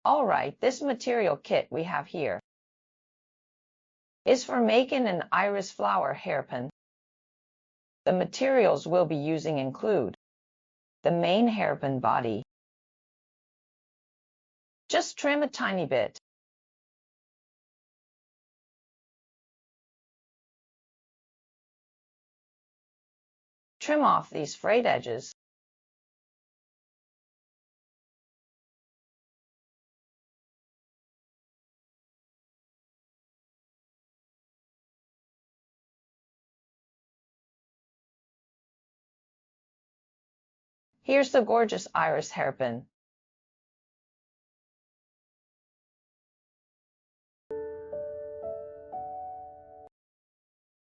Alright, this material kit we have here is for making an iris flower hairpin. The materials we'll be using include the main hairpin body. Just trim a tiny bit. Trim off these frayed edges. Here's the gorgeous iris hairpin.